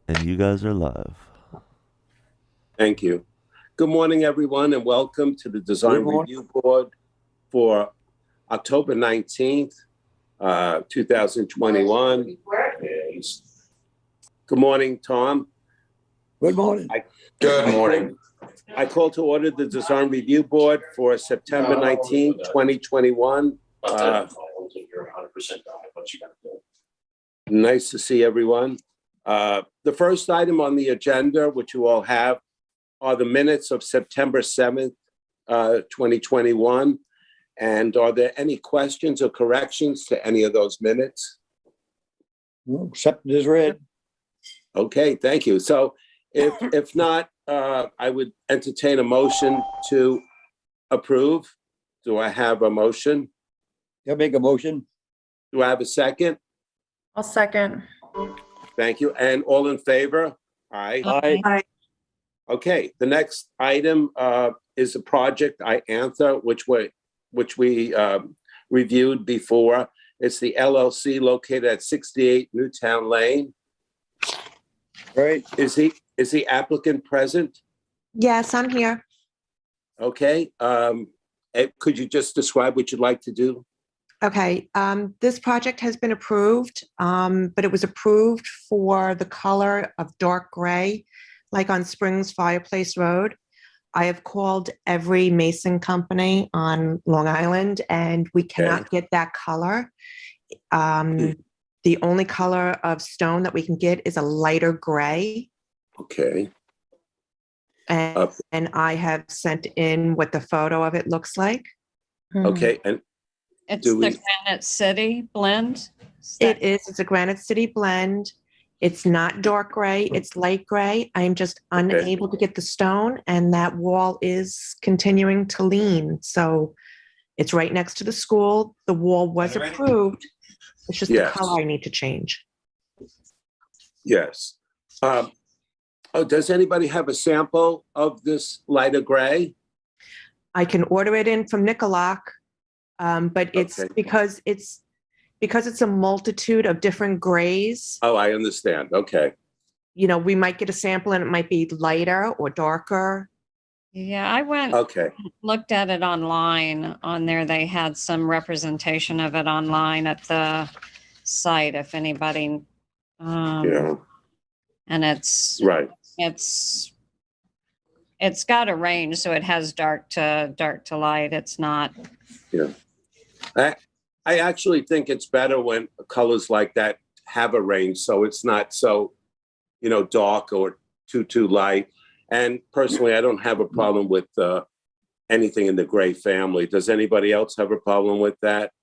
And you guys are live. Thank you. Good morning, everyone, and welcome to the Design Review Board for October 19th, 2021. Good morning, Tom. Good morning. Good morning. I call to order the Design Review Board for September 19th, 2021. Nice to see everyone. The first item on the agenda, which you all have, are the minutes of September 7th, 2021. And are there any questions or corrections to any of those minutes? No, accepted as read. Okay, thank you. So if not, I would entertain a motion to approve. Do I have a motion? I'll make a motion. Do I have a second? I'll second. Thank you. And all in favor? Aye. Aye. Okay, the next item is a project IANTHA, which we reviewed before. It's the LLC located at 68 Newtown Lane. Right. Is the applicant present? Yes, I'm here. Okay. Could you just describe what you'd like to do? Okay, this project has been approved, but it was approved for the color of dark gray, like on Springs Fireplace Road. I have called every mason company on Long Island, and we cannot get that color. The only color of stone that we can get is a lighter gray. Okay. And I have sent in what the photo of it looks like. Okay, and It's the Granite City blend? It is. It's a Granite City blend. It's not dark gray. It's light gray. I'm just unable to get the stone, and that wall is continuing to lean. So it's right next to the school. The wall was approved. It's just the color I need to change. Yes. Does anybody have a sample of this lighter gray? I can order it in from Nicolak, but it's because it's a multitude of different grays. Oh, I understand. Okay. You know, we might get a sample and it might be lighter or darker. Yeah, I went, looked at it online. On there, they had some representation of it online at the site, if anybody. And it's it's got a range, so it has dark to light. It's not. Yeah. I actually think it's better when colors like that have a range, so it's not so, dark or too light. And personally, I don't have a problem with anything in the gray family. Does anybody else have a problem with that?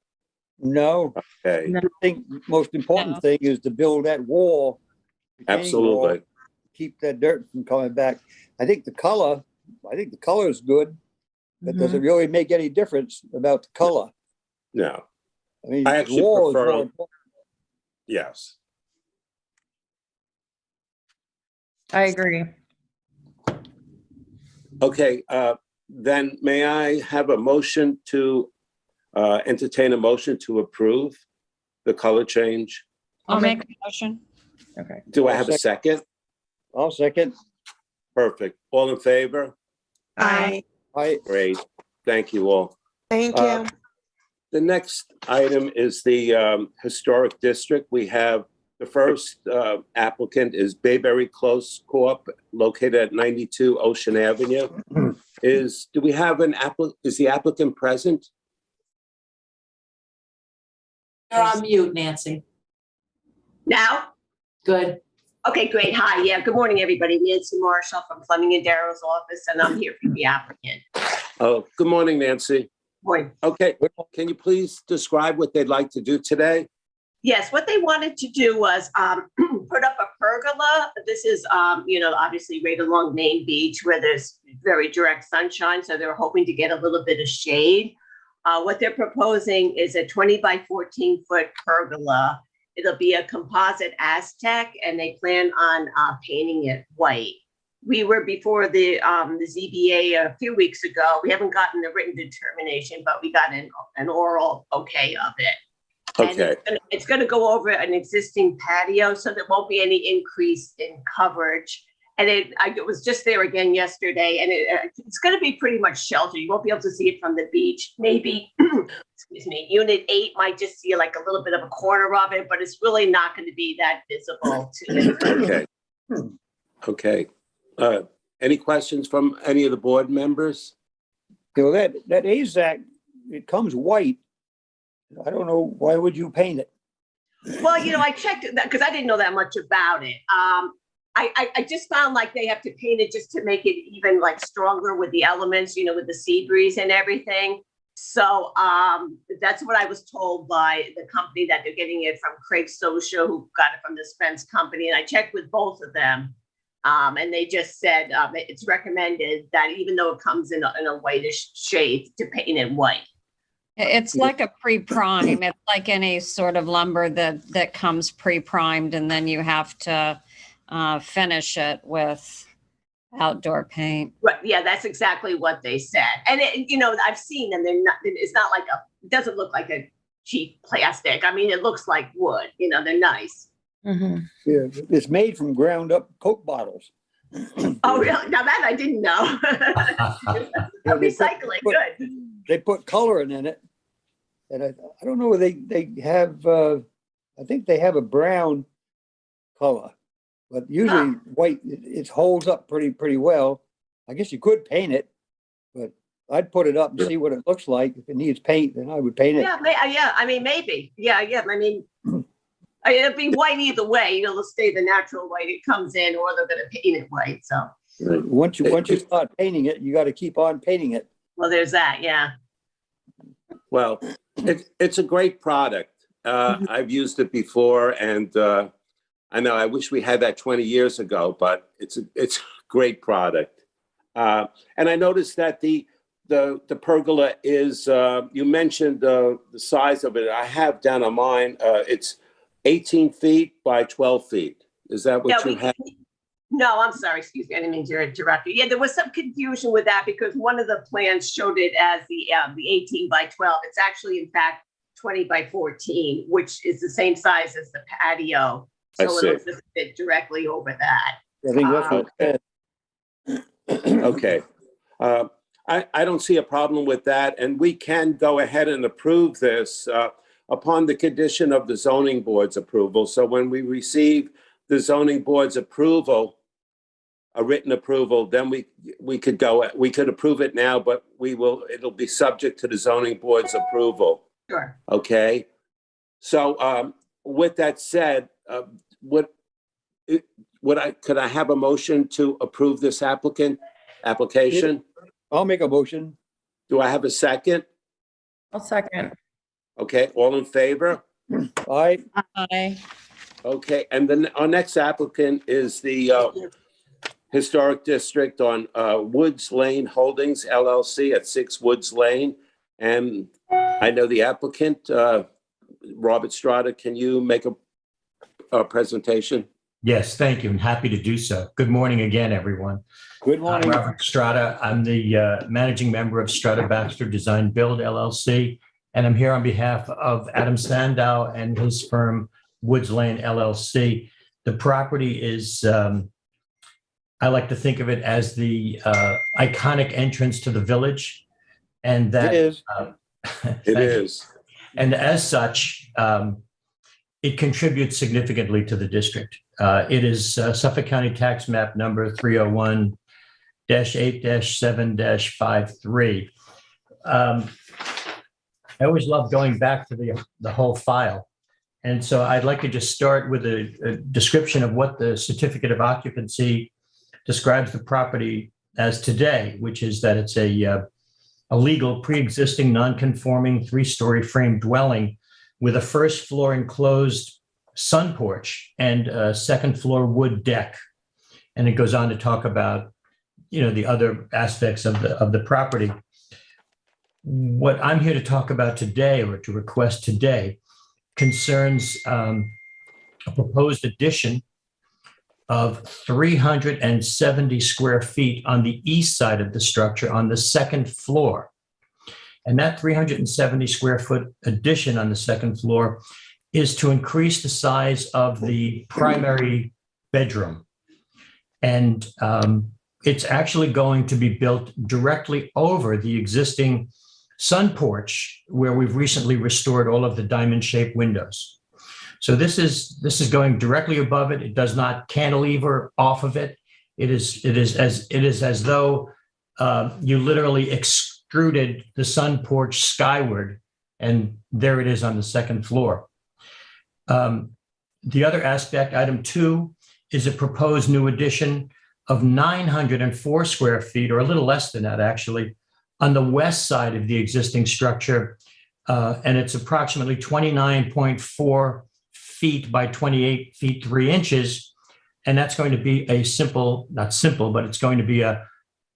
No. Okay. I think the most important thing is to build that wall. Absolutely. Wall, keep that dirt from coming back. I think the color is good. That doesn't really make any difference about the color. No. I mean, I actually prefer. Yes. I agree. Okay, then may I have a motion to entertain a motion to approve the color change? I'll make a motion. Okay. Do I have a second? I'll second. Perfect. All in favor? Aye. Aye. Great. Thank you all. Thank you. The next item is the Historic District. We have the first applicant is Bayberry Close Corp., located at 92 Ocean Avenue. Do we have is the applicant present? You're on mute, Nancy. Now? Good. Okay, great. Hi. Yeah, good morning, everybody. Nancy Marshall from Fleming and Darrow's office, and I'm here for the applicant. Oh, good morning, Nancy. Morning. Okay, can you please describe what they'd like to do today? Yes, what they wanted to do was put up a pergola. This is, obviously right along Main Beach where there's very direct sunshine, so they're hoping to get a little bit of shade. What they're proposing is a 20 by 14 foot pergola. It'll be a composite Aztec, and they plan on painting it white. We were before the ZBA a few weeks ago. We haven't gotten the written determination, but we got an oral okay of it. And Okay, it's gonna go over an existing patio, so there won't be any increase in coverage. And I was just there again yesterday, and it's gonna be pretty much sheltered. You won't be able to see it from the beach. Maybe, excuse me, Unit 8 might just see like a little bit of a corner of it, but it's really not gonna be that visible to okay, okay. Any questions from any of the board members? You know, that AZAC, it comes white. I don't know, why would you paint it? Well, I checked that because I didn't know that much about it. I just found like they have to paint it just to make it even like stronger with the elements, with the sea breeze and everything. So that's what I was told by the company that they're getting it from, Craig Socia, who got it from the Spence company. And I checked with both of them. And they just said it's recommended that even though it comes in a whitish shade, to paint it white. It's like a pre-prime. It's like any sort of lumber that comes pre-primed, and then you have to finish it with outdoor paint. Right. Yeah, that's exactly what they said. And I've seen them. They're not. It's not like it doesn't look like a cheap plastic. I mean, it looks like wood. They're nice. Mm-hmm. Yeah, it's made from ground up Coke botters. Oh, really? Now that I didn't know. Recycling, good. They put coloring in it, and I don't know whether they have. I think they have a brown color, but usually white. It holds up pretty well. I guess you could paint it, but I'd put it up and see what it looks like. If it needs paint, then I would paint it. Yeah. I mean, maybe. Yeah. I mean, it'll be white either way. It'll stay the natural white it comes in, or they're going to paint it white. So once you start painting it, you got to keep on painting it. well, there's that. Yeah. Well, it's a great product. I've used it before, and I know I wish we had that 20 years ago, but it's a great product. And I noticed that the pergola is, you mentioned the size of it. I have down on mine, it's 18 feet by 12 feet. Is that what you have? No, I'm sorry. Excuse me. I didn't mean to interrupt you. Yeah, there was some confusion with that because one of the plans showed it as the 18 by 12. It's actually, in fact, 20 by 14, which is the same size as the patio. So it looks as if it directly over that. I think that's what it said. Okay. I don't see a problem with that. And we can go ahead and approve this upon the condition of the zoning board's approval. So when we receive the zoning board's approval, a written approval, then we could approve it now, but it'll be subject to the zoning board's approval. Sure. Okay. So with that said, could I have a motion to approve this application? I'll make a motion. Do I have a second? I'll second. Okay, all in favor? Aye. Aye. Okay, and then our next applicant is the Historic District on Woods Lane Holdings LLC at 6 Woods Lane. And I know the applicant, Robert Strada. Can you make a presentation? Yes, thank you, and happy to do so. Good morning again, everyone. Good I'm morning. Robert Strada. I'm the managing member of Strada Baxter Design Build LLC, and I'm here on behalf of Adam Sandow and his firm Woods Lane LLC. The property is, I like to think of it as the iconic entrance to the village, and that It is. It is. And as such, it contributes significantly to the district. It is Suffolk County Tax Map number 301-8-7-53. I always love going back to the whole file. And so I'd like to just start with a description of what the certificate of occupancy describes the property as today, which is that it's a legal pre-existing non-conforming 3-story frame dwelling with a first floor enclosed sun porch and a second floor wood deck. And it goes on to talk about, the other aspects of the property. What I'm here to talk about today, or to request today, concerns a proposed addition of 370 square feet on the east side of the structure on the second floor. And that 370 square foot addition on the second floor is to increase the size of the primary bedroom. And it's actually going to be built directly over the existing sun porch where we've recently restored all of the diamond-shaped windows. So this is going directly above it. It does not cantilever off of it. It is as though you literally extruded the sun porch skyward, and there it is on the second floor. The other aspect, item 2, is a proposed new addition of 904 square feet, or a little less than that actually, on the west side of the existing structure. And it's approximately 29.4 feet by 28 feet 3 inches. And that's going to be a simple, not simple, but it's going to be a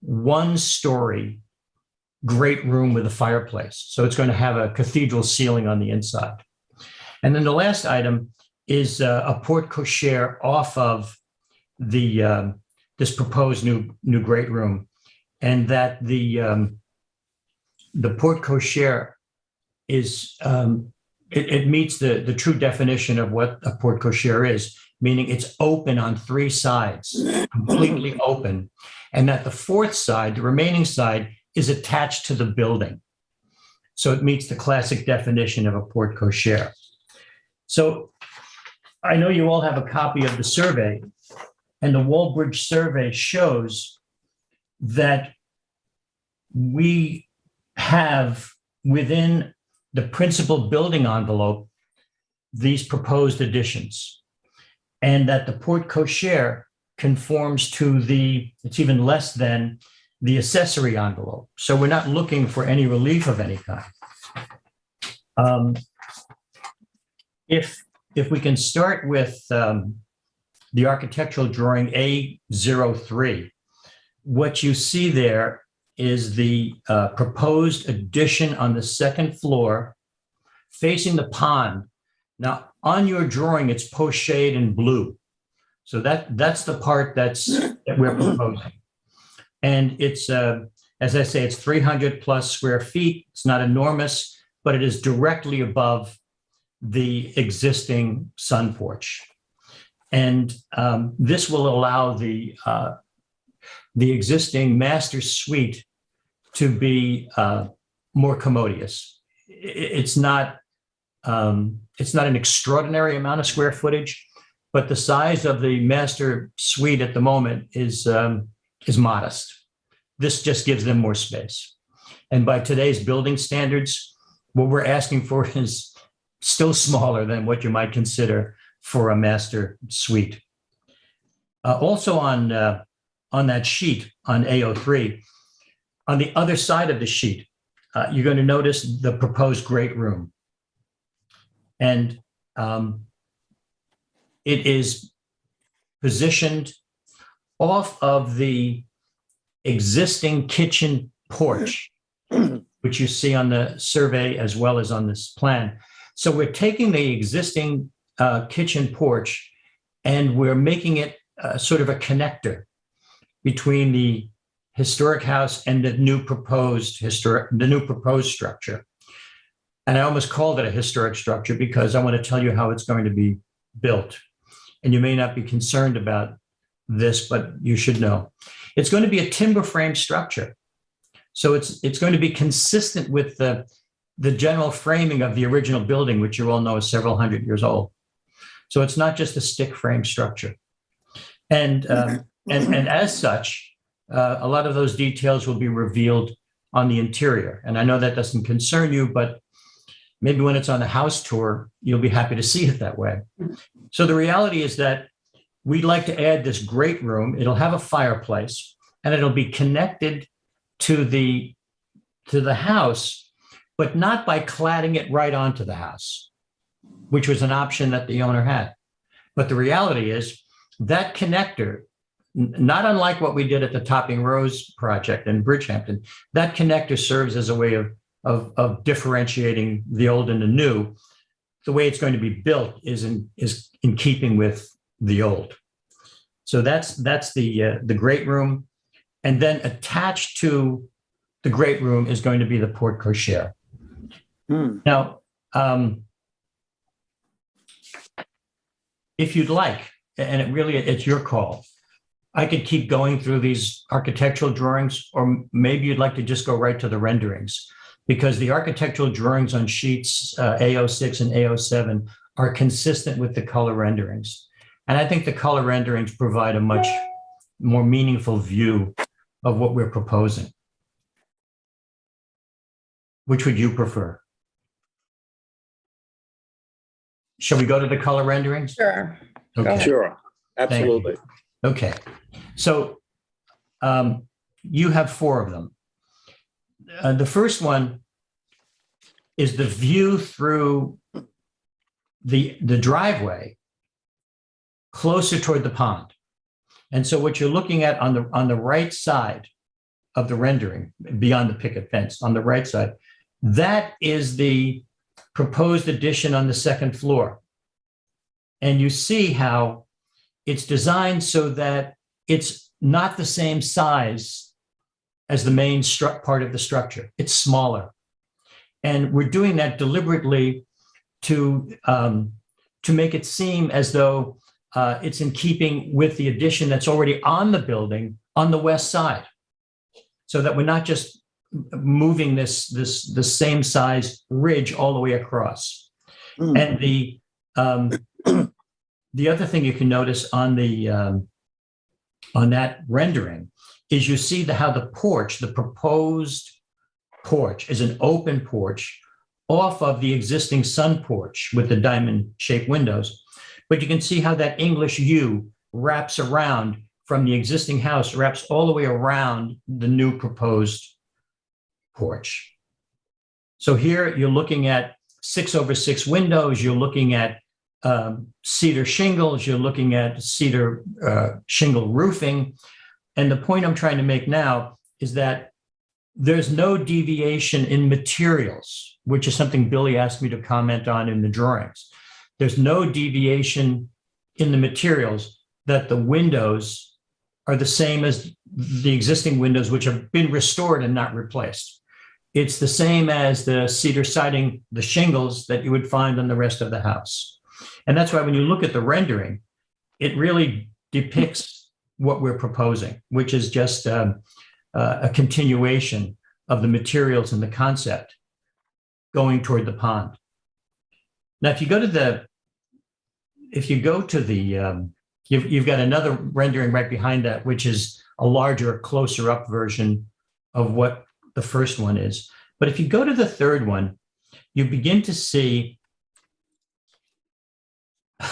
1-story great room with a fireplace. So it's going to have a cathedral ceiling on the inside. And then the last item is a porte cochere off of the this proposed new great room, and that the porte cochere is it meets the true definition of what a porte cochere is, meaning it's open on 3 sides, completely open, and that the 4th side, the remaining side, is attached to the building. So it meets the classic definition of a porte cochere. So I know you all have a copy of the survey, and the Wallbridge survey shows that we have within the principal building envelope these proposed additions, and that the porte cochere conforms to it's even less than the accessory envelope. So we're not looking for any relief of any kind. If we can start with the architectural drawing A03, what you see there is the proposed addition on the second floor facing the pond. Now, on your drawing, it's pochade in blue. So that's the part that we're proposing. And it's, as I say, it's 300 plus square feet. It's not enormous, but it is directly above the existing sun porch. And this will allow the existing master suite to be more commodious. It's not an extraordinary amount of square footage, but the size of the master suite at the moment is modest. This just gives them more space. And by today's building standards, what we're asking for is still smaller than what you might consider for a master suite. Also on that sheet on A03, on the other side of the sheet, you're going to notice the proposed great room. And it is positioned off of the existing kitchen porch, which you see on the survey as well as on this plan. So we're taking the existing kitchen porch and we're making it sort of a connector between the historic house and the new proposed structure. And I almost called it a historic structure because I want to tell you how it's going to be built. And you may not be concerned about this, but you should know. It's going to be a timber frame structure. So it's going to be consistent with the general framing of the original building, which you all know is several hundred years old. So it's not just a stick frame structure. And as such, a lot of those details will be revealed on the interior. And I know that doesn't concern you, but maybe when it's on the house tour, you'll be happy to see it that way. So the reality is that we'd like to add this great room. It'll have a fireplace and it'll be connected to the house, but not by cladding it right onto the house, which was an option that the owner had. But the reality is that connector, not unlike what we did at the Topping Rose project in Bridgehampton, that connector serves as a way of differentiating the old and the new. The way it's going to be built is in keeping with the old. So that's the great room. And then attached to the the great room is going to be the porte cochere. Hmm. Now, if you'd like, and it's your call, I could keep going through these architectural drawings, or maybe you'd like to just go right to the renderings, because the architectural drawings on sheets A06 and A07 are consistent with the color renderings. And I think the color renderings provide a much more meaningful view of what we're proposing. Which would you prefer? Shall we go to the color renderings? Sure. Okay. Sure, absolutely. Okay. So you have 4 of them. The first one is the view through the driveway closer toward the pond. And so what you're looking at on the right side of the rendering, beyond the picket fence, on the right side, that is the proposed addition on the 2nd floor. And you see how it's designed so that it's not the same size as the main part of the structure. It's smaller. And we're doing that deliberately to make it seem as though it's in keeping with the addition that's already on the building on the west side, so that we're not just moving the same size ridge all the way across. And the other thing you can notice on that rendering is you see how the porch, the proposed porch, is an open porch off of the existing sun porch with the diamond-shaped windows. But you can see how that English U wraps around from the existing house, wraps all the way around the new proposed porch. So here you're looking at 6/6 windows, you're looking at cedar shingles, you're looking at cedar shingle roofing. And the point I'm trying to make now is that there's no deviation in materials, which is something Billy asked me to comment on in the drawings. There's no deviation in the materials, that the windows are the same as the existing windows, which have been restored and not replaced. It's the same as the cedar siding, the shingles that you would find on the rest of the house. And that's why when you look at the rendering, it really depicts what we're proposing, which is just a continuation of the materials and the concept going toward the pond. Now, if you go to the, you've got another rendering right behind that, which is a larger, closer up version of what the first one is. But if you go to the third one, you begin to see,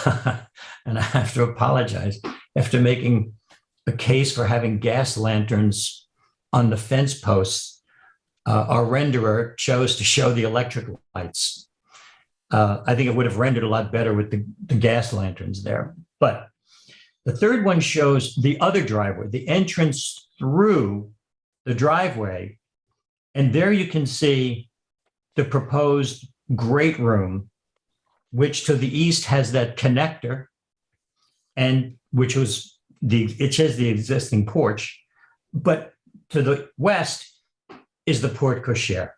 and I have to apologize, after making a case for having gas lanterns on the fence posts, our renderer chose to show the electric lights. I think it would have rendered a lot better with the gas lanterns there. But the third one shows the other driveway, the entrance through the driveway. And there you can see the proposed great room, which to the east has that connector, and which was it has the existing porch, but to the west is the porte cochere.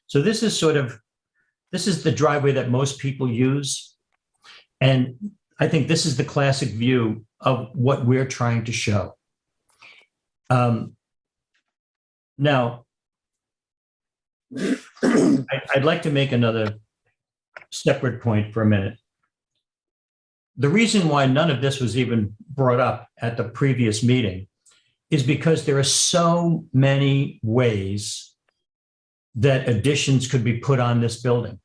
So this is the driveway that most people use. And I think this is the classic view of what we're trying to show. Now, I'd like to make another separate point for a minute. The reason why none of this was even brought up at the previous meeting is because there are so many ways that additions could be put on this building.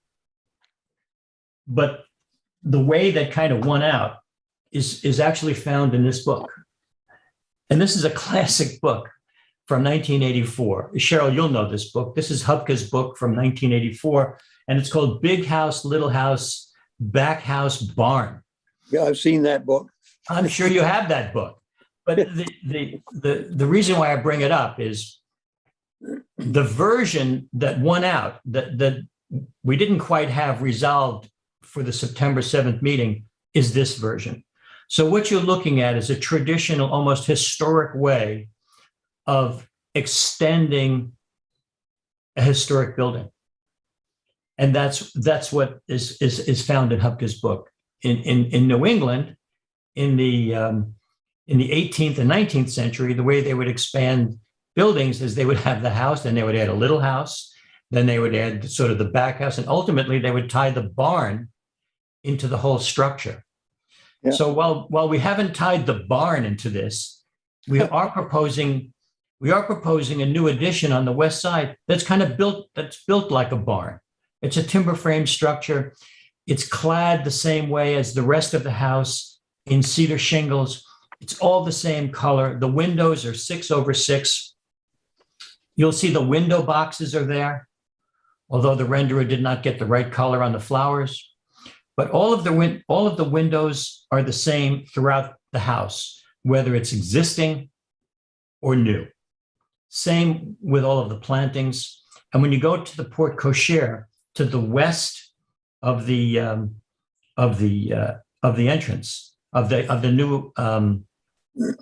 But the way that kind of won out is actually found in this book. And this is a classic book from 1984. Cheryl, you'll know this book. This is Hupke's book from 1984, and it's called Big House, Little House, Back House, Barn. Yeah, I've seen that book. I'm sure you have that book. But the reason why I bring it up is the version that won out, that we didn't quite have resolved for the September 7th meeting, is this version. So what you're looking at is a traditional, almost historic way of extending a historic building. And that's what is found in Hupke's book. In New England, in the 18th and 19th century, the way they would expand buildings is they would have the house, then they would add a little house, then they would add sort of the back house, and ultimately they would tie the barn into the whole structure. Yeah. So while we haven't tied the barn into this, we are proposing a new addition on the west side that's built like a barn. It's a timber frame structure. It's clad the same way as the rest of the house in cedar shingles. It's all the same color. The windows are 6/6. You'll see the window boxes are there, although the renderer did not get the right color on the flowers. But all of the windows are the same throughout the house, whether it's existing or new. Same with all of the plantings. And when you go to the porte cochere to the west of the entrance of the new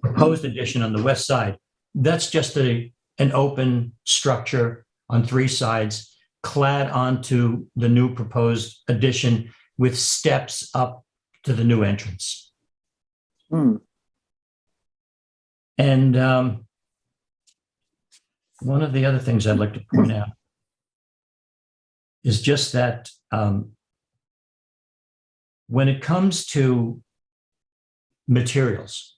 proposed addition on the west side, that's just an open structure on 3 sides, clad onto the new proposed addition with steps up to the new entrance. And one of the other things I'd like to point out is just that when it comes to materials,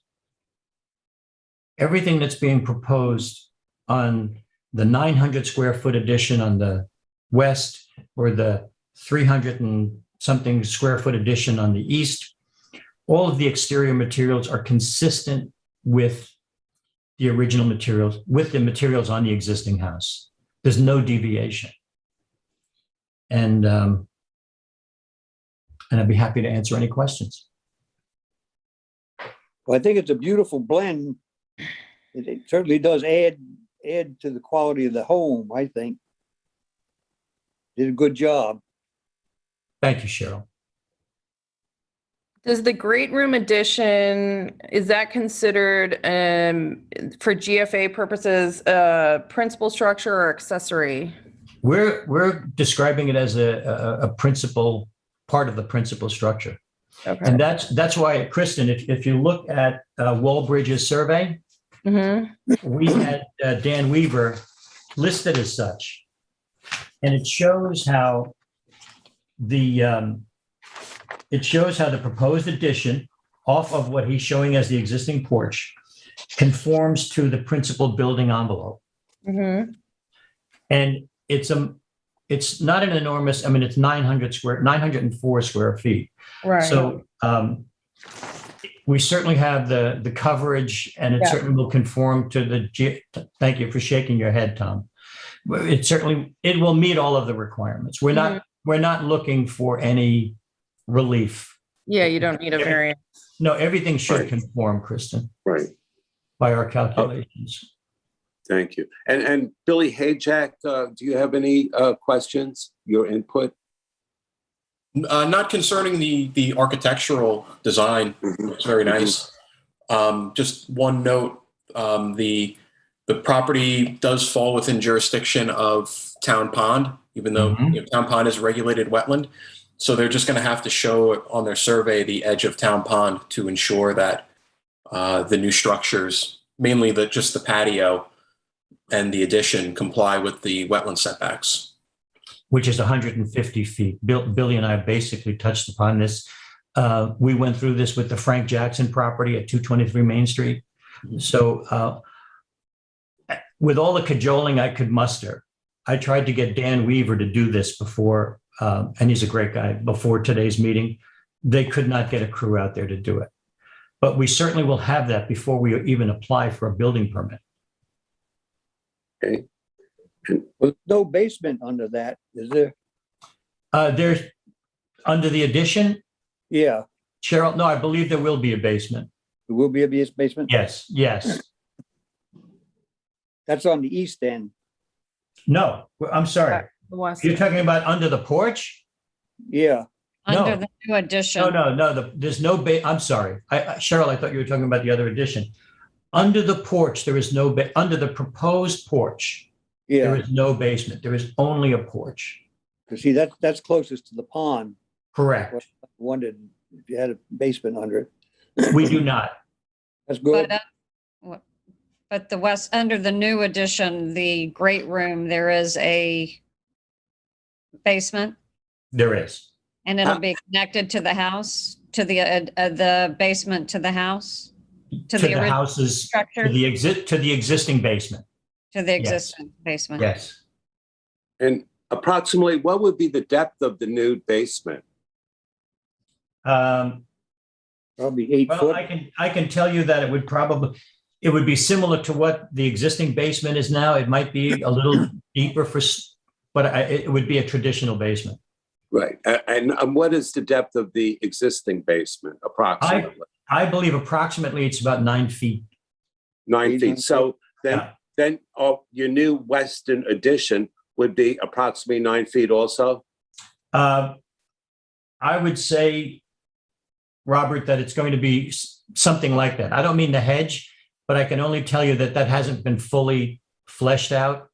everything that's being proposed on the 900 square foot addition on the west or the 300 and something square foot addition on the east, all of the exterior materials are consistent with the original materials, with the materials on the existing house. There's no deviation. And I'd be happy to answer any questions. Well, I think it's a beautiful blend. It certainly does add to the quality of the home, I think. Did a good job. Thank you, Cheryl. Does the great room addition, is that considered for GFA purposes, principal structure or accessory? We're describing it as a principal part of the principal structure. Okay. And that's why, Kristen, if you look at Wallbridge's survey, we had Dan Weaver listed as such. And it shows how the proposed addition off of what he's showing as the existing porch conforms to the principal building envelope. And it's not an enormous, I mean, it's 904 square feet. Right. So we certainly have the coverage, and it certainly will conform to the, thank you for shaking your head, Tom. It will meet all of the requirements. We're not looking for any relief. Yeah, you don't need a variance. No, everything should conform, Kristen. Right. By our calculations. Thank you. And Billy Hayjack, do you have any questions, your input? Not concerning the architectural design. It's very nice. Just one note, the property does fall within jurisdiction of Town Pond, even though Town Pond is a regulated wetland. So they're just going to have to show on their survey the edge of Town Pond to ensure that the new structures, mainly just the patio and the addition, comply with the wetland setbacks. Which is 150 feet. Billy and I basically touched upon this. We went through this with the Frank Jackson property at 223 Main Street. So with all the cajoling I could muster, I tried to get Dan Weaver to do this before, and he's a great guy, before today's meeting. They could not get a crew out there to do it. But we certainly will have that before we even apply for a building permit. Okay. There's no basement under that, is there? There's under the addition, Yeah, Cheryl. No, I believe there will be a basement. there will be a basement? Yes. That's on the east end. No, I'm sorry. The west. You're talking about under the porch? Yeah, Under No. the new addition. No. There's no I'm sorry. Cheryl, I thought you were talking about the other addition. Under the porch, there is no under the proposed porch. There Yeah, is no basement. There is only a porch. because see, that's closest to the pond. Correct. I wondered if you had a basement under it. We do not. That's good. But the west, under the new addition, the great room, there is a basement There is. and it'll be connected to the house, to the basement to the house, To the the original houses, structure, to the existing basement. to the yes. existing basement. Yes. And approximately, what would be the depth of the new basement? Probably Probably 8 foot. I can tell you that it would be similar to what the existing basement is now. It might be a little deeper but it would be a traditional basement. Right. And what is the depth of the existing basement approximately? I believe approximately it's about 9 feet. 9 feet. So Yeah. then your new western addition would be approximately 9 feet also? I would say, Robert, that it's going to be something like that. I don't mean the hedge, but I can only tell you that hasn't been fully fleshed out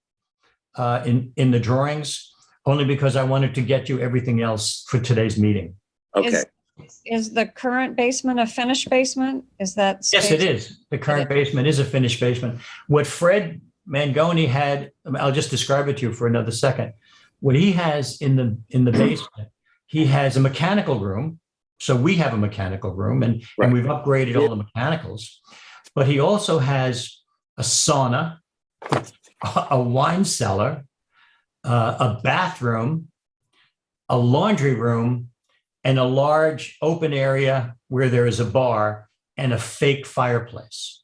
in the drawings, only because I wanted to get you everything else for today's meeting. Okay. Is the current basement a finished basement? Is that? Yes, it is. The current basement is a finished basement. What Fred Mangoni had, I'll just describe it to you for another second. What he has in the basement, he has a mechanical room. So we have a mechanical room and we've upgraded all the mechanicals. But he also has a sauna, a wine cellar, a bathroom, a laundry room, and a large open area where there is a bar and a fake fireplace.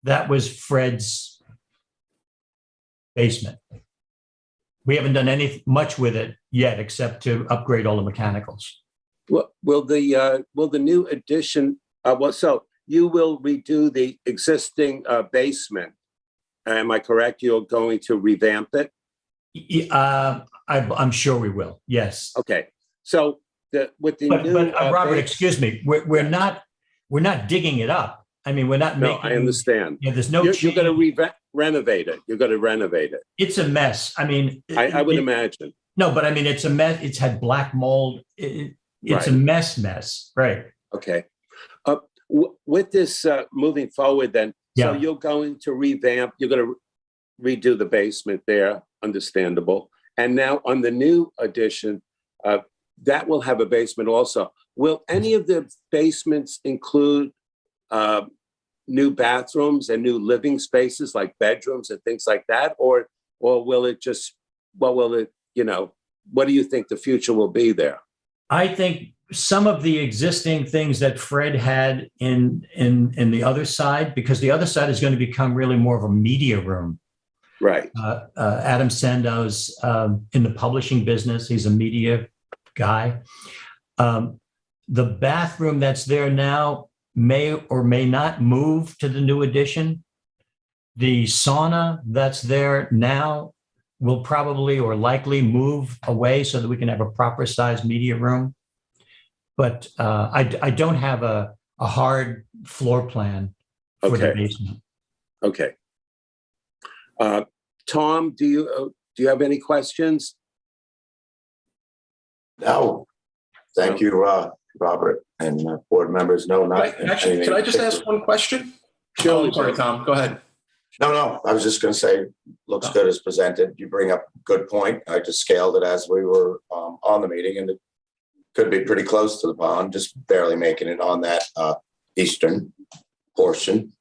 That was Fred's basement. We haven't done much with it yet, except to upgrade all the mechanicals. Well, will the new addition? So you will redo the existing basement. Am I correct? You're going to revamp it? I'm sure we will. Yes. Okay. So with the But new, Robert, excuse me, we're not digging it up. I mean, we're not making. No, I understand. Yeah, there's no. You're going to renovate it. You're going to renovate it. It's a mess. I mean, I would imagine. No, but I mean, it's a mess. It's had black mold. It's a mess. Right. Okay. With this moving forward, then, so you're going to revamp. You're going to redo the basement there. Understandable. And now on the new addition, that will have a basement also. Will any of the basements include new bathrooms and new living spaces like bedrooms and things like that? Or will it just, what do you think the future will be there? I think some of the existing things that Fred had in the other side, because the other side is going to become really more of a media room. Right. Adam Sandow's in the publishing business. He's a media guy. The bathroom that's there now may or may not move to the new addition. The sauna that's there now will probably or likely move away so that we can have a proper size media room. But I don't have a hard floor plan for the basement. Okay. Tom, do you have any questions? No. Thank you, Robert, and board members. No, not Actually, can I just ask one question? Sure. Oh, I'm sorry, Tom. Go ahead. No. I was just going to say, looks good as presented. You bring up a good point. I just scaled it as we were on the meeting, and it could be pretty close to the pond, just barely making it on that eastern portion.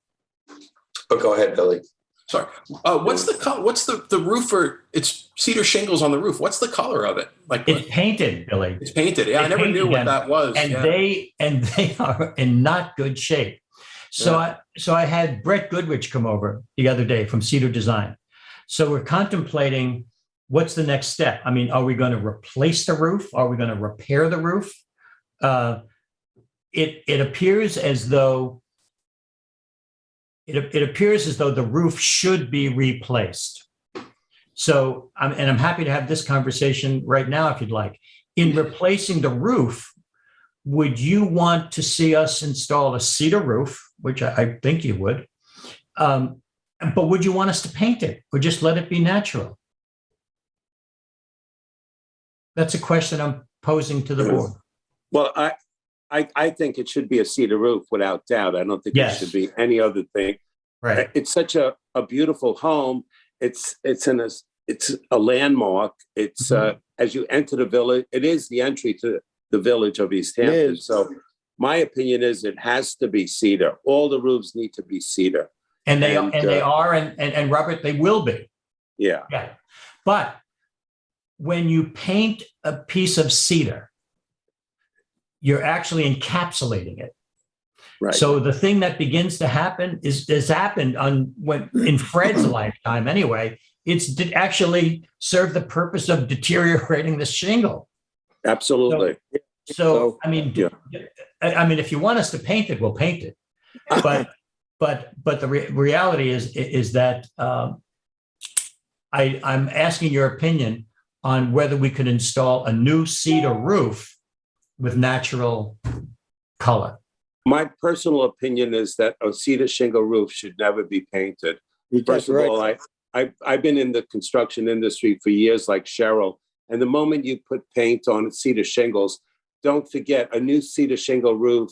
But go ahead, Billy. Sorry. What's the roof? Or it's cedar shingles on the roof. What's the color of it? Like it's painted, Billy. It's painted. Yeah, I never knew what that was. And they are in not good shape. So I had Brett Goodrich come over the other day from Cedar Design. So we're contemplating what's the next step. I mean, are we going to replace the roof? Are we going to repair the roof? It appears as though the roof should be replaced. So I'm happy to have this conversation right now if you'd like. In replacing the roof, would you want to see us install a cedar roof, which I think you would, But would you want us to paint it or just let it be natural? That's a question I'm posing to the board. Well, I think it should be a cedar roof without doubt. I don't think Yes. it should be any other thing. Right. It's such a beautiful home. It's a landmark. It's as you enter the village, it is the entry to the village of East Hampton. So my opinion is it has to be cedar. All the roofs need to be cedar. And they are, and Robert, they will be. Yeah. Yeah. But when you paint a piece of cedar, you're actually encapsulating it. Right. So the thing that begins to happen has happened in Fred's lifetime anyway. It's actually served the purpose of deteriorating the shingle. Absolutely. So I mean, if you want us to paint it, we'll paint it. But the reality is that I'm asking your opinion on whether we could install a new cedar roof with natural color. My personal opinion is that a cedar shingle roof should never be painted. First of all, I've been in the construction industry for years, like Cheryl, and the moment you put paint on cedar shingles, don't forget a new cedar shingle roof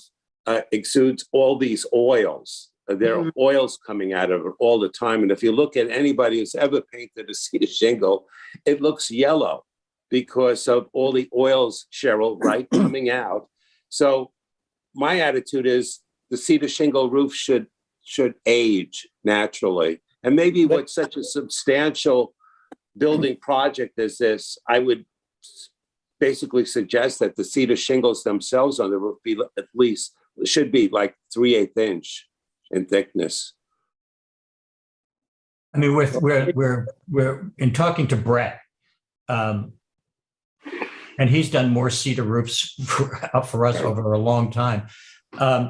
exudes all these oils. There are oils coming out of it all the time. And if you look at anybody who's ever painted a cedar shingle, it looks yellow because of all the oils, Cheryl, right, coming out. So my attitude is the cedar shingle roof should age naturally. And maybe with such a substantial building project as this, I would basically suggest that the cedar shingles themselves on the roof be at least, should be like 3/8 inch in thickness. I mean, we're in talking to Brett, and he's done more cedar roofs for us over a long time.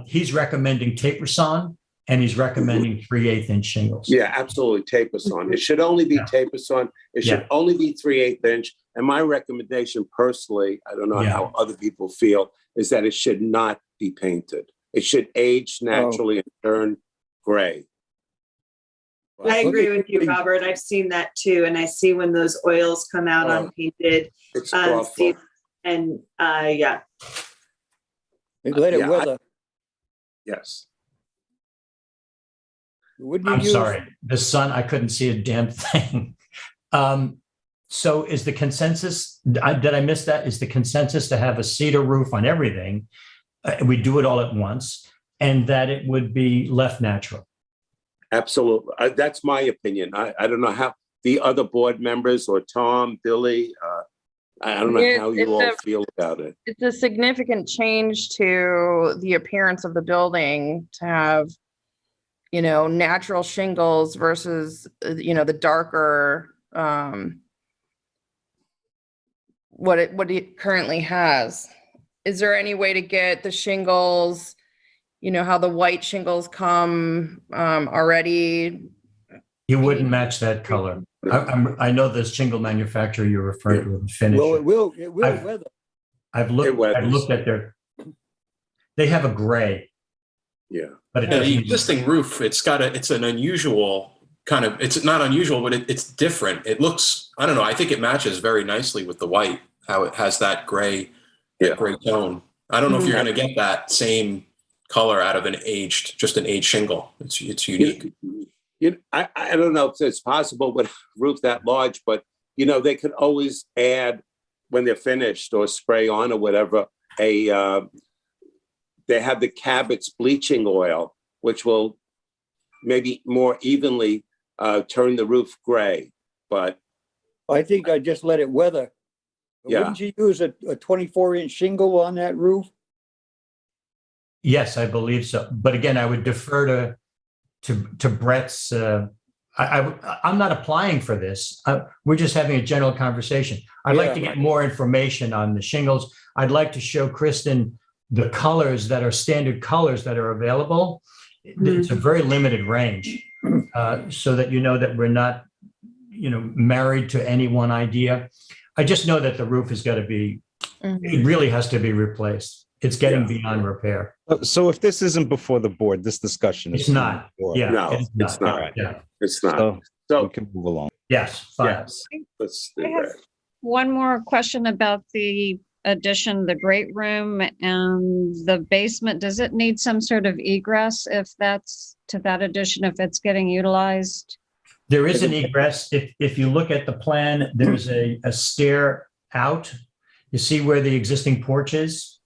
He's recommending taper sawn, and he's recommending 3/8 inch shingles. Yeah, absolutely, taper sawn. It should only be taper sawn. It should only be 3/8 inch. And my recommendation personally, I don't know how other people feel, is that it should not be painted. It should age naturally and turn gray. I agree with you, Robert. I've seen that too. And I see when those oils come out unpainted. It's awful. And Let it weather. Yes. I'm sorry. The sun, I couldn't see a damn thing. So is the consensus, did I miss that? Is the consensus to have a cedar roof on everything? We do it all at once, and that it would be left natural. Absolutely. That's my opinion. I don't know how the other board members or Tom, Billy, I don't know how you all feel about it. It's a significant change to the appearance of the building to have, natural shingles versus, the darker, what it currently has. Is there any way to get the shingles, how the white shingles come already? You wouldn't match that color. I know this shingle manufacturer you're referring to would finish. Well, it will weather. I've looked at they have a gray. Yeah. But the existing roof, it's an unusual kind of, it's not unusual, but it's different. It looks, I don't know, I think it matches very nicely with the white, how it has that gray tone. I don't know if you're going to get that same color out of an aged shingle. It's unique. I don't know if it's possible with a roof that large, but they could always add when they're finished or spray on or whatever. They have the Cabot's bleaching oil, which will maybe more evenly turn the roof gray. But I think I just let it weather. Yeah. Wouldn't you use a 24-inch shingle on that roof? Yes, I believe so. But again, I would defer to Brett's. I'm not applying for this. We're just having a general conversation. I'd like to get more information on the shingles. I'd like to show Kristen the colors that are standard colors that are available. It's a very limited range, so that that we're not, married to any one idea. I just know that the roof has got to be. It really has to be replaced. It's getting beyond repair. So if this isn't before the board, this discussion is. It's not. before. Yeah. No, it's not. Alright. Yeah. It's not. So So, we can move along. Yes, fine. yes, let's do I have that. one more question about the addition, the great room and the basement. Does it need some sort of egress if that's to that addition, if it's getting utilized? There is an egress. If you look at the plan, there's a stair out. You see where the existing porch is?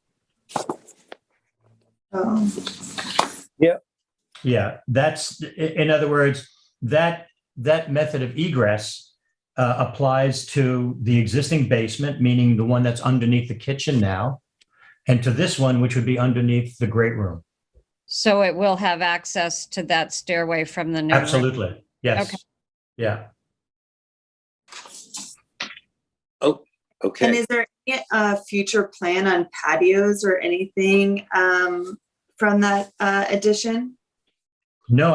Yeah, that's, in other words, that method of egress applies to the existing basement, meaning the one that's underneath the kitchen now, and to this one, which would be underneath the great room. So it will have access to that stairway from the new room? Absolutely. Yes. Okay. Yeah. And Okay, is there any future plan on patios or anything from that addition? No,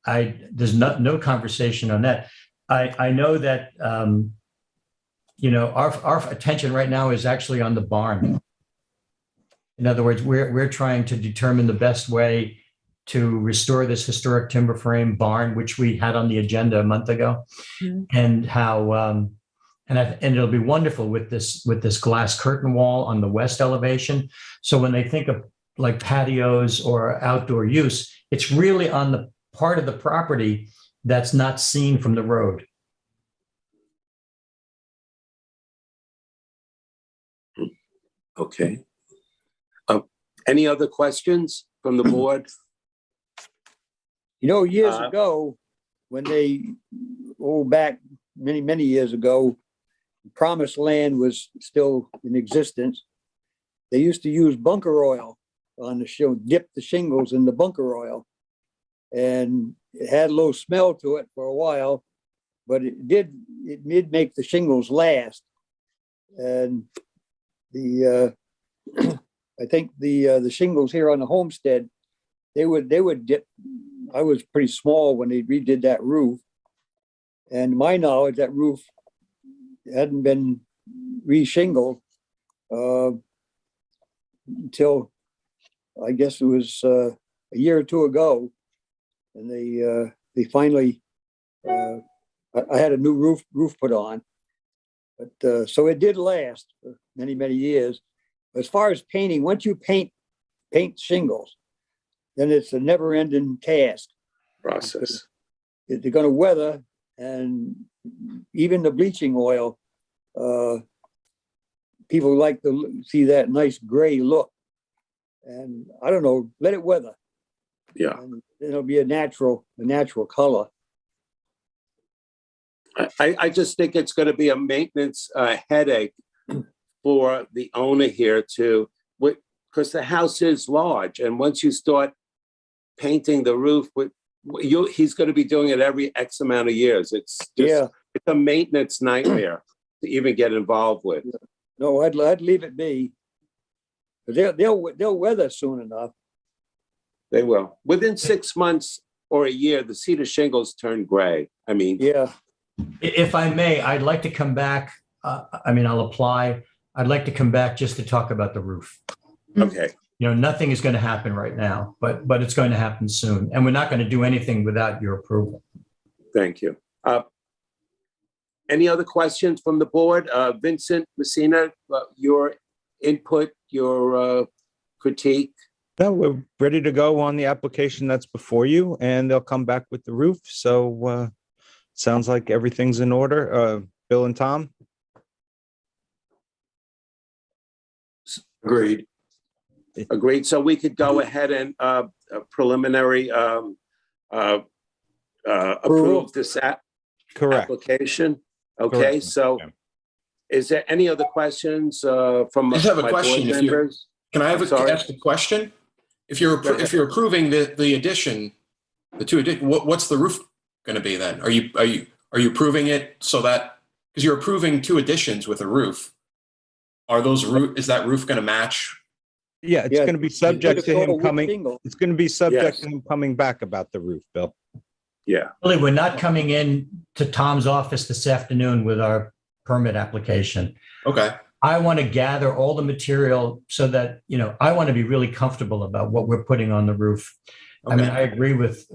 there's no conversation on that. I know that, our attention right now is actually on the barn. In other words, we're trying to determine the best way to restore this historic timber frame barn, which we had on the agenda a month ago, and how, and it'll be wonderful with this glass curtain wall on the west elevation. So when they think of like patios or outdoor use, it's really on the part of the property that's not seen from the road. okay. Any other questions from the board? Years ago, when back many, many years ago, Promised Land was still in existence. They used to use bunker oil on the show, dip the shingles in the bunker oil. And it had a little smell to it for a while, but it did make the shingles last. And I think the shingles here on the homestead, they would dip. I was pretty small when they redid that roof. And to my knowledge, that roof hadn't been re-shingled until I guess it was a year or two ago. And they finally, I had a new roof put on. But so it did last for many, many years. As far as painting, once you paint shingles, then it's a never-ending task. Process. They're going to weather, and even the bleaching oil, people like to see that nice gray look. And I don't know, let it weather. Yeah. And it'll be a natural color. I just think it's going to be a maintenance headache for the owner here because the house is large, and once you start painting the roof, he's going to be doing it every X amount of years. It's a maintenance nightmare to even get involved with. No, I'd leave it be. They'll weather soon enough. They will. Within 6 months or a year, the cedar shingles turn gray. I mean, yeah. If I may, I'd like to come back. I'll apply. I'd like to come back just to talk about the roof. Okay. Nothing is going to happen right now, but it's going to happen soon. And we're not going to do anything without your approval. Thank you. Any other questions from the board? Vincent Messina, your input, your critique? No, we're ready to go on the application that's before you, and they'll come back with the roof. So sounds like everything's in order. Bill and Tom? Agreed. Agreed. So we could go ahead and preliminary approve this Correct. application. Okay, Correct. so is there any other questions from I just have a my question. board members? Can I Sorry. ask a question? If you're approving the addition, the two addition, what's the roof going to be then? Are you approving it so that, because you're approving two additions with a roof? Is that roof going to match? Yeah, it's going to be subject to him coming. Shingle. It's going to be subject Yes. to him coming back about the roof, Bill. Yeah. Really, we're not coming in to Tom's office this afternoon with our permit application. Okay. I want to gather all the material so that, I want to be really comfortable about what we're putting on the roof. I mean, I agree with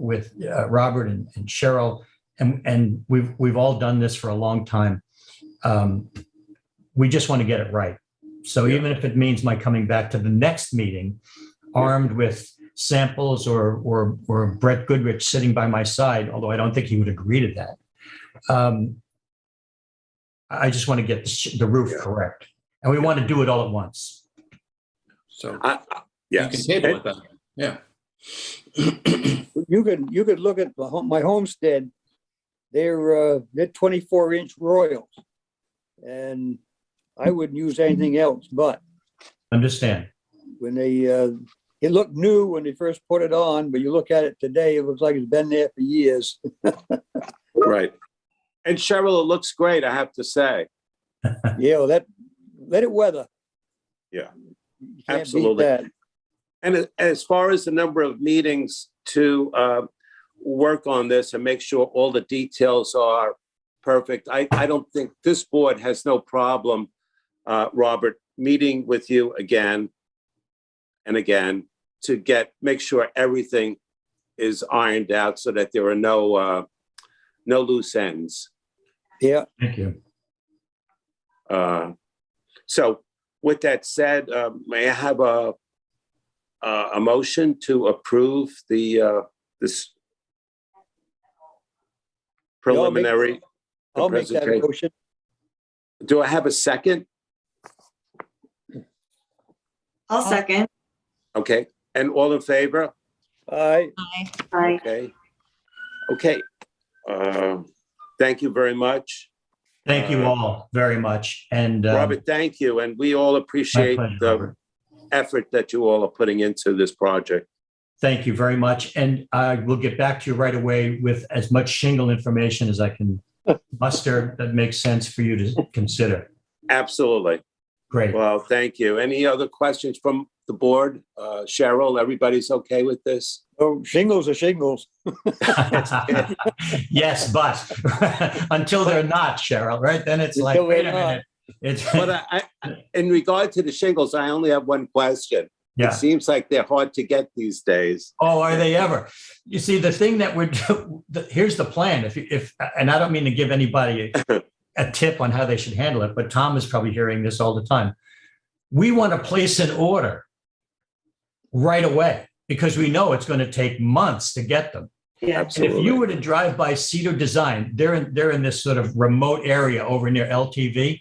Robert and Cheryl, and we've all done this for a long time. We just want to get it right. So even if it means my coming back to the next meeting, armed with samples or Brett Goodrich sitting by my side, although I don't think he would agree to that. I just want to get the roof correct, and we want to do it all at once. So yes. you can table it then. Yeah. You could look at my homestead. They're 24-inch royals, and I wouldn't use anything else. But Understand? when it looked new when they first put it on, but you look at it today, it looks like it's been there for years. Right. And Cheryl, it looks great, I have to say. Yeah, well, let it weather. Yeah, You can't absolutely. beat that. And as far as the number of meetings to work on this and make sure all the details are perfect, I don't think this board has no problem, Robert, meeting with you again and again to make sure everything is ironed out so that there are no loose ends. Yeah. Thank you. So with that said, may I have a motion to approve this preliminary I'll make that presentation? motion. Do I have a second? I'll second. Okay, and all in favor? Aye. Okay. Okay. Thank you very much. Thank you all very much. And Robert, thank you. And we all appreciate pleasure, the Robert. effort that you all are putting into this project. Thank you very much. And I will get back to you right away with as much shingle information as I can muster that makes sense for you to consider. Absolutely. Great. Well, thank you. Any other questions from the board? Cheryl, everybody's okay with this? Oh, shingles are shingles. Yes, but until they're not, Cheryl, right? Then it's like, Until wait a they're not. minute. It's But in regard to the shingles, I only have one question. Yeah. It seems like they're hard to get these days. Oh, are they ever? You see, the thing that here's the plan. If and I don't mean to give anybody a tip on how they should handle it, but Tom is probably hearing this all the time. We want to place an order right away because we know it's going to take months to get them. Yeah. And if you were to drive by Cedar Design, they're in this sort of remote area over near LTV.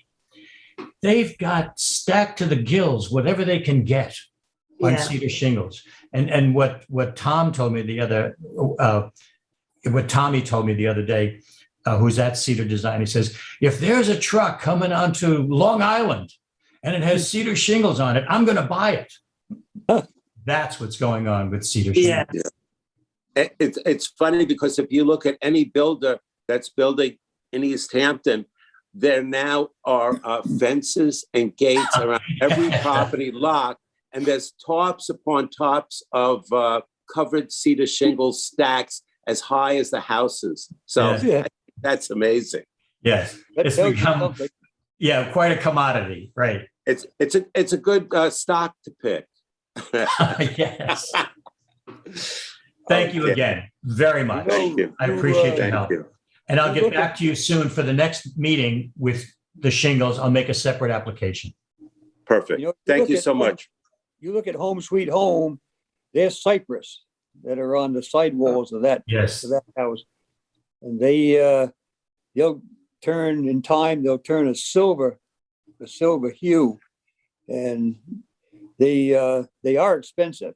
They've got stacked to the gills whatever they can get on cedar shingles. And what Tom told me what Tommy told me the other day, who's at Cedar Design, he says, if there's a truck coming onto Long Island and it has cedar shingles on it, I'm going to buy it. That's what's going on with cedar shingles. Yeah. It's funny because if you look at any builder that's building in East Hampton, there now are fences and gates around every property lot, and there's tops upon tops of covered cedar shingle stacks as high as the houses. So that's amazing. Yes, it's become quite a commodity, right? It's a good stock to pick. Yes. Thank you again very much. Thank you. I appreciate your Thank help. you. And I'll get back to you soon for the next meeting with the shingles. I'll make a separate application. Perfect. Thank you so much. You look at Home Sweet Home, there's cypress that are on the sidewalls of that, Yes. of that house. And they'll turn in time, they'll turn a silver hue. And they are expensive.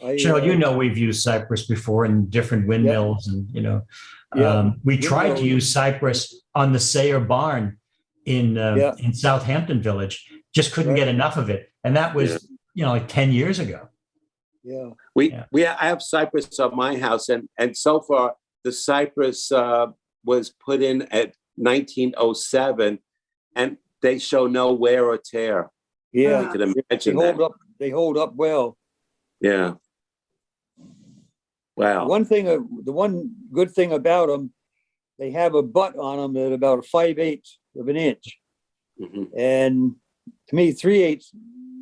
Cheryl, we've used cypress before in different windmills and, we tried to use cypress on the Sayer barn in Southampton Village, just couldn't get enough of it. And that was, like 10 years ago. Yeah. I have cypress on my house, and so far the cypress was put in at 1907, and they show no wear or tear. Yeah. You can imagine that. They hold up well. Yeah. Wow. The one good thing about them, they have a butt on them at about 5/8 of an inch. Mm-hmm. And to me, 3/8,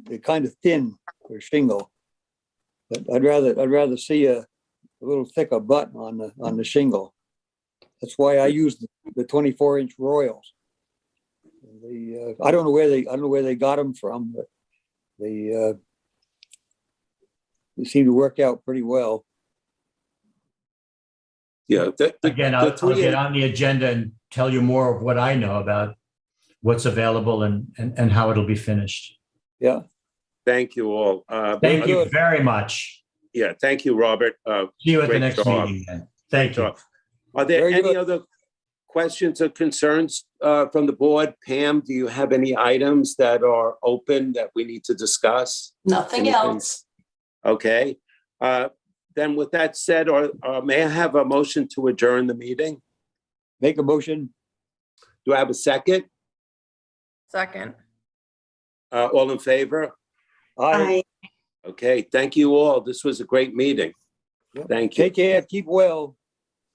they're kind of thin for shingle. But I'd rather see a little thicker butt on the shingle. That's why I use the 24-inch Royals. I don't know where they got them from, but they seem to work out pretty well. Yeah. Again, I'll get on the agenda and tell you more of what I know about what's available and how it'll be finished. Yeah. Thank you all. Thank you very much. Yeah, thank you, Robert. See you at the Great next job. meeting then. Thank you. Are there Very any good. other questions or concerns from the board? Pam, do you have any items that are open that we need to discuss? Nothing Anything? else. Okay. Then with that said, may I have a motion to adjourn the meeting? Make a motion. Do I have a second? Second. All in favor? Aye. Okay, thank you all. This was a great meeting. Yep. Thank you. Take care. Keep well.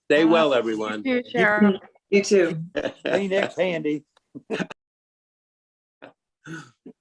Stay well, everyone. You, Cheryl. You too. Kleenex handy.